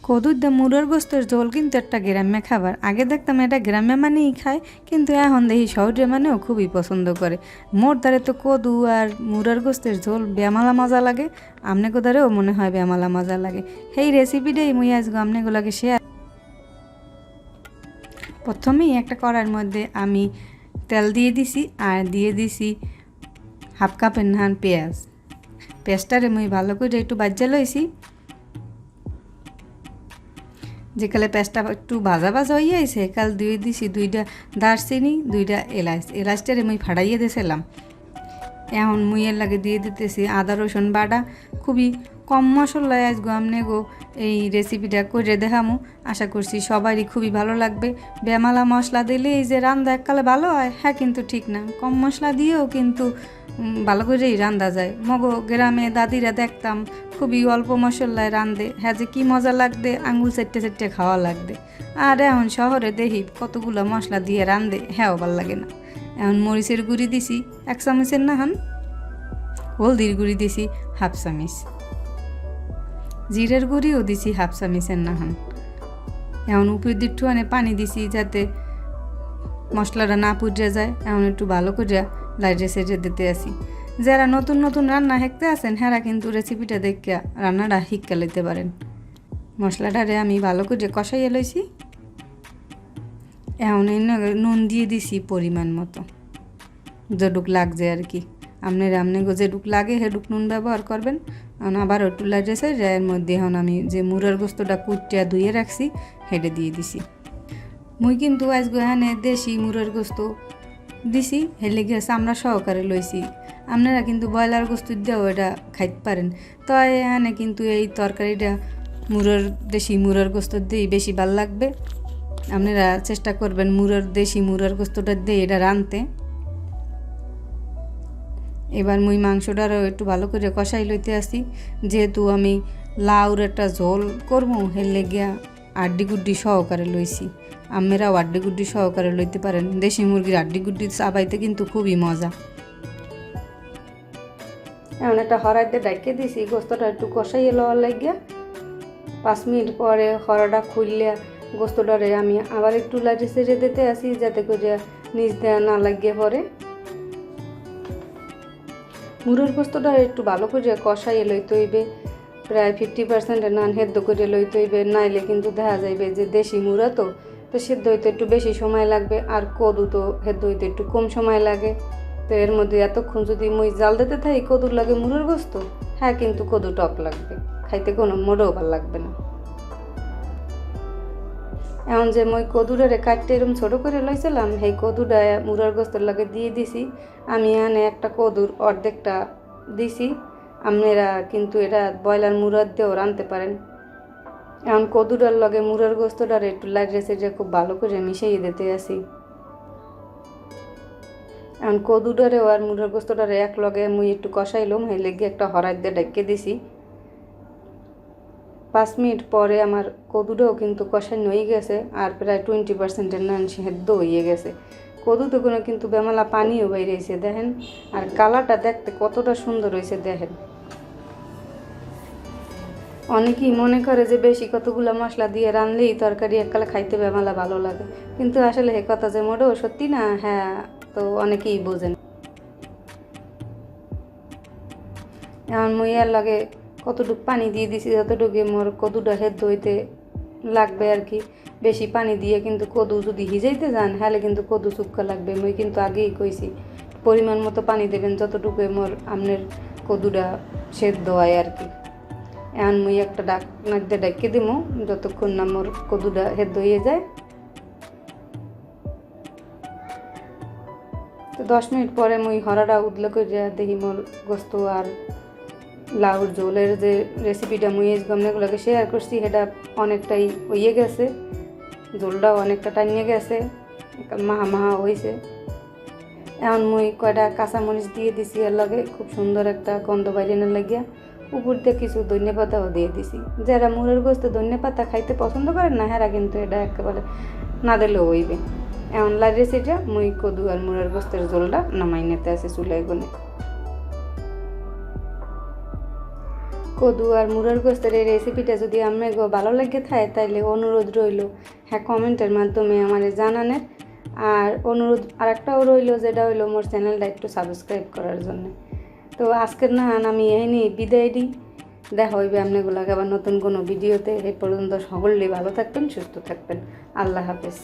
কদুর দা মুরর গোস্তর ঝোল কিন্তু একটা গ্রাম্য খাবার। আগে দেখতাম এটা গ্রাম্য মানেই খায়, কিন্তু এখন দেখি শহরে মানেও খুবই পছন্দ করে। মোর দ্বারে তো কদু আর মুরর গোস্তের ঝোল বেমালা মজা লাগে, আমনেগো দ্বারেও মনে হয় বেমালা মজা লাগে। সেই রেসিপিটাই মুই আজকে আমনেগুলাকে শেয়ার। প্রথমেই একটা কড়াইয়ের মধ্যে আমি তেল দিয়ে দিছি আর দিয়ে দিছি হাফ কাপের নান পেঁয়াজ। পেঁয়াজটারে মুই ভালো করে একটু বাজ্যা লইছি। যেকালে পেঁয়াজটা একটু ভাজা ভাজা হয়ে আইছে কাল দিয়ে দিছি 2টা দারচিনি 2টা এলাচ। এলাচটারে মুই ফাড়াইয়ে দিয়েছিলাম। এখন মুই এর লাগে দিয়ে দিতেছি আদা রসুন বাটা। খুবই কম মশলায় আজগো আমনেগো এই রেসিপিটা করে দেখামু। আশা করছি সবারই খুবই ভালো লাগবে। বেমালা মশলা দিলে এই যে রান্না এককালে ভালো হয়, হ্যাঁ কিন্তু ঠিক না। কম মশলা দিয়েও কিন্তু ভালো করেই রান্না যায়। মগো গ্রামে দাদিরা দেখতাম খুবই অল্প মশলায় রান্ধে, হ্যাঁ যে কী মজা লাগবে, আঙুল চেটে চেটে খাওয়া লাগবে। আর এখন শহরে দেখি কতগুলো মশলা দিয়ে রান্ধে, হ্যাঁ ভালো লাগে না। এখন মরিচের গুঁড়ি দিছি 1 চামচের নাহান, হলদির গুঁড়ি দিছি হাফ চামচ, জিরের গুঁড়িও দিছি হাফ চামচের নাহান। এখন উপর দিয়ে একটু পানি দিছি যাতে মশলাটা না পুড়ে যায়। এখন একটু ভালো করে লাইটে সেটে দিতে আসি। যারা নতুন নতুন রান্না শিখতে আছেন হ্যাঁ কিন্তু রেসিপিটা দেখে রান্নাটা শিক্ষা লইতে পারেন। মশলাটারে আমি ভালো করে কষাইয়ে লইছি। এখন নুন দিয়ে দিছি পরিমাণ মতো, যেটুক লাগছে আর কি। আমনেগো যেটুক লাগে সেটুক নুন ব্যবহার করবেন। এখন আবার একটু লাগছে এর মধ্যে এখন আমি যে মুরর গোস্তটা কুটিয়া ধুয়ে রাখছি হেঁটে দিয়ে দিছি। মুই কিন্তু আজকে এখানে দেশি মুরর গোস্ত দিছি, হেলে গিয়ে চামড়া সহকারে লইছি। আপনারা কিন্তু ব্রয়লার গোস্ত দিয়েও এটা খাইতে পারেন। তো এখানে কিন্তু এই তরকারিটা দেশি মুরর গোস্ত দিয়েই বেশি ভাল লাগবে। আপনারা চেষ্টা করবেন দেশি মুরর গোস্তটা দিয়ে এটা রাঁধতে। এবার মুই মাংসটারও একটু ভালো করে কষাই লইতে আসি। যেহেতু আমি লাউর একটা ঝোল করবো হেলে গিয়া আড্ডি গুড্ডি সহকারে লইছি। আপনারাও আড্ডি গুড্ডি সহকারে লইতে পারেন। দেশি মুরগির আড্ডি গুড্ডি চাবাইতে কিন্তু খুবই মজা। এমন একটা হরাইতে ডাইকে দিছি গোস্তটা একটু কষাইয়ে লওয়ার লাগিয়া। 5 মিনিট পরে হরাটা খুললে গোস্তটারে আমি আবার একটু লাইটে ছেড়ে দিতে আসি যাতে করে নিচ দেওয়া না লাগিয়ে পরে। মুরর গোস্তটা একটু ভালো করে কষাইয়ে লইতে হইবে। প্রায় 50% নান সেদ্ধ করে লইতে হইবে, নাইলে কিন্তু দেখা যাইবে যে দেশি মুরা তো সেদ্ধ হইতে একটু বেশি সময় লাগবে, আর কদু তো সেদ্ধ হইতে একটু কম সময় লাগে। তো এর মধ্যে এতক্ষণ যদি মুই জাল দিতে থাকি কদুর লাগে মুরর গোস্ত, হ্যাঁ কিন্তু কদু টক লাগবে, খাইতে কোনো মোটেও ভালো লাগবে না। এখন যে মই কদুটারে কাটতে এরকম ছোটো করে লইছিলাম সেই কদুটা মুরর গোস্তর লাগে দিয়ে দিছি। আমি এখানে একটা কদুর অর্ধেকটা দিছি। আপনারা কিন্তু এটা ব্রয়লার মুরর দিয়েও রাঁধতে পারেন। এখন কদুটার লগে মুরর গোস্তটারে একটু লাইটে সেটে খুব ভালো করে মিশিয়ে দিতে আসি। এখন কদুটারেও আর মুরর গোস্তটারে এক লগে মুই একটু কষাইলাম, সেই লেগে একটা হরাই দিয়ে ডাইকে দিছি। 5 মিনিট পরে আমার কদুটাও কিন্তু কষানো হয়ে গেছে, আর প্রায় 20% নান সেদ্ধ হয়ে গেছে। কদুতে কোনো কিন্তু বেমালা পানিও বাইরেছে দেখেন, আর কালারটা দেখতে কতটা সুন্দর হয়েছে দেখেন। অনেকেই মনে করে যে বেশি কতগুলো মশলা দিয়ে রাঁধলেই তরকারি এককালে খাইতে বেমালা ভালো লাগে, কিন্তু আসলে এ কথা যে মোটেও সত্যি না। হ্যাঁ তো অনেকেই বোঝেন। এখন মুই এর লাগে কতটুকু পানি দিয়ে দিছি যতটুকু মোর কদুটা সেদ্ধ হইতে লাগবে আর কি। বেশি পানি দিয়ে কিন্তু কদু যদি ভিজাইতে যান হলে কিন্তু কদু শুক্কা লাগবে। মুই কিন্তু আগেই কইছি পরিমাণ মতো পানি দেবেন যতটুকু মোর আপনার কদুটা সেদ্ধ হয় আর কি। এখন মুই একটা ঢাকনা দিয়ে ঢাকিয়ে দিব যতক্ষণ না মোর কদুটা সেদ্ধ হয়ে যায়। তো 10 মিনিট পরে মুই হরাটা উদলে করে দেখি মোর গোস্ত আর লাউর ঝোলের যে রেসিপিটা মুই আপনাগুলোকে শেয়ার করছি সেটা অনেকটাই হয়ে গেছে, ঝোলটাও অনেকটা টানিয়ে গেছে, মাহা মাহা হয়েছে। এখন মুই কয়টা কাঁচামরিচ দিয়ে দিছি এর লগে, খুব সুন্দর একটা গন্ধ বাইরেনের লাগিয়া। উপর দিয়ে কিছু ধনিয়া পাতাও দিয়ে দিছি। যারা মুরর গোস্ত ধনিয়া পাতা খাইতে পছন্দ করেন না হেরা কিন্তু এটা একেবারে না দিলেও হইবে। এখন লাইটে সেটা মুই কদু আর মুরর গোস্তের ঝোলটা নামাই নিতে আছে চুলায় গুনে। কদু আর মুরার গোস্তের এই রেসিপিটা যদি আপনাকে ভালো লাগে থাকে তাইলে অনুরোধ রইল হ্যাঁ কমেন্টের মাধ্যমে আমারে জানানের। আর অনুরোধ আরেকটাও রইল, যেটা হইলো মোর চ্যানেলটা একটু সাবস্ক্রাইব করার জন্য। তো আজকের না আমি এখানে বিদায় দিই, দেখা হইবে আপনাগুলোকে আবার নতুন কোনো ভিডিওতে। এই পর্যন্ত সকলেই ভালো থাকবেন, সুস্থ থাকবেন। আল্লাহ হাফেজ।